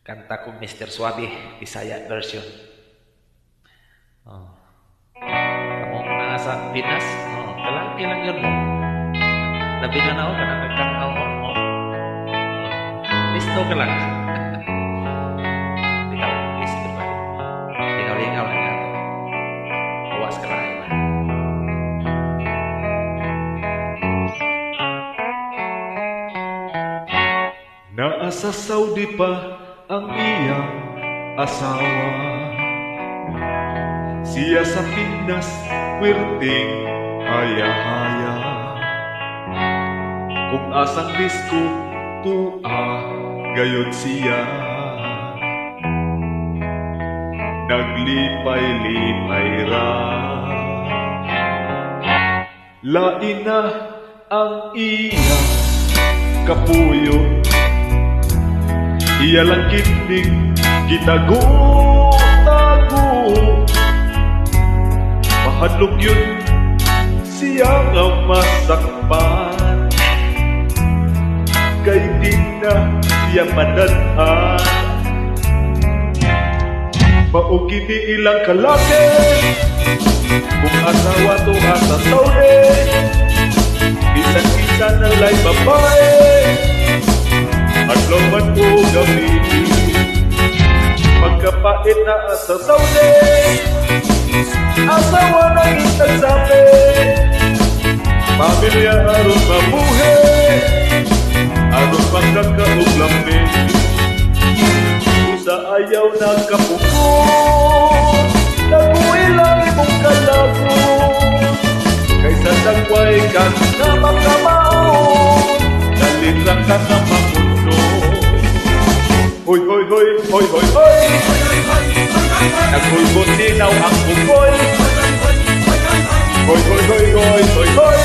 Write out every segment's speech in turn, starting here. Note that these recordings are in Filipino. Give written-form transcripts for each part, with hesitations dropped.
Kanta ko Mr. Suave, Bisaya version. Oh. Kamong na sa Pinas, kalaki lang yun mo. Labi na na ako, kanakagkakaw mo. Listo ka lang. Ikaw, please, everybody. Lingaw-lingaw lang nato. Awas ka lang. Nasa Saudi pa ang iyang asawa. Siya sa Pinas, wirting haya-haya. Kung asang disko, tua, gayod siya. Naglipay-lipay ra. Lain na ang iyang kapuyo. Iya lang kining gitago-tago. Mahadlok yun siya nga masakpan. Kay di na siya madanhan. Maugini ilang kalaki. Kung asawa to asa Saudi, isang-isa na lay babae. At loman ko gamitin. Pagkapait na sa Saudi, asawa na itagsabi. Pamilya aron mabuhi, aron pagkakauglamin. Sa ayaw na kapukot, naguilang imong kalagot. Kaysa dagway ka na magkamaon, nalirang ka na mamundo. Hoy, hoy, hoy, hoy, hoy, hoy. Nagulgot dinaw ang bukoy. Hoy, hoy, hoy, hoy, hoy, hoy.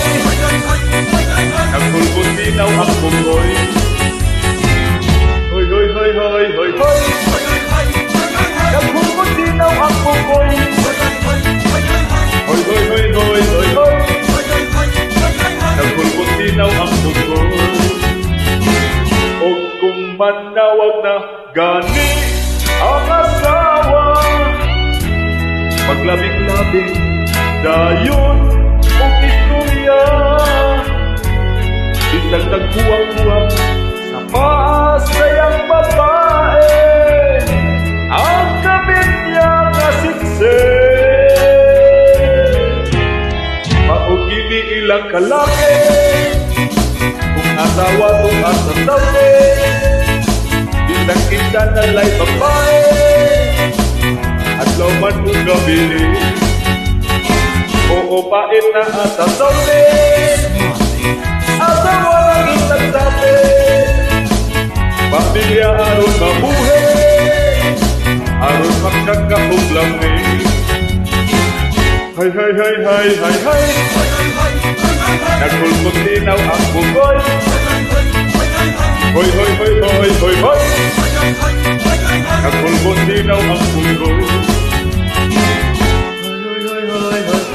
Nagulgot dinaw ang bukoy. Hoy, hoy, hoy, hoy, hoy, hoy. Nagulgot dinaw ang bukoy. Hoy, hoy, hoy, hoy, hoy, hoy. Nagulgot dinaw ang bukoy. O kung manawag na gani ang asawa, paglabing-labing dayon o istorya. Isang nagbuwang-buwang sa paasayang babae, ang kabit niya nasiksi. Maugini ilang kalaki. Kung asawa to asa Saudi, isang-isa na lay babae. At lauman mo gabili. Oo, pait na asa Saudi, asawa na itagsabi. Pamilya aron mabuhi, aron magkakauglamin. Hay, hay, hay, hay, hay, hay. Nagulgot dinaw ang bukoy. Hoy, hoy, hoy, hoy, hoy, hoy. Nagulgot dinaw ang bukoy. Hoy, hoy, hoy, hoy, hoy.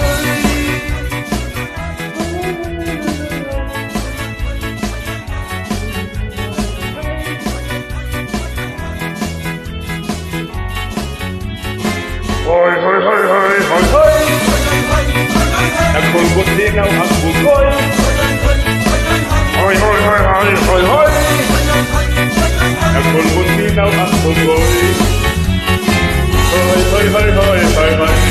Hoy, hoy, hoy, hoy, hoy, hoy. Nagulgot dinaw ang bukoy. Hoy, hoy, hoy, hoy, hoy, hoy. Nagulgot dinaw ang bukoy. Hoy, hoy, hoy, hoy, hoy, hoy.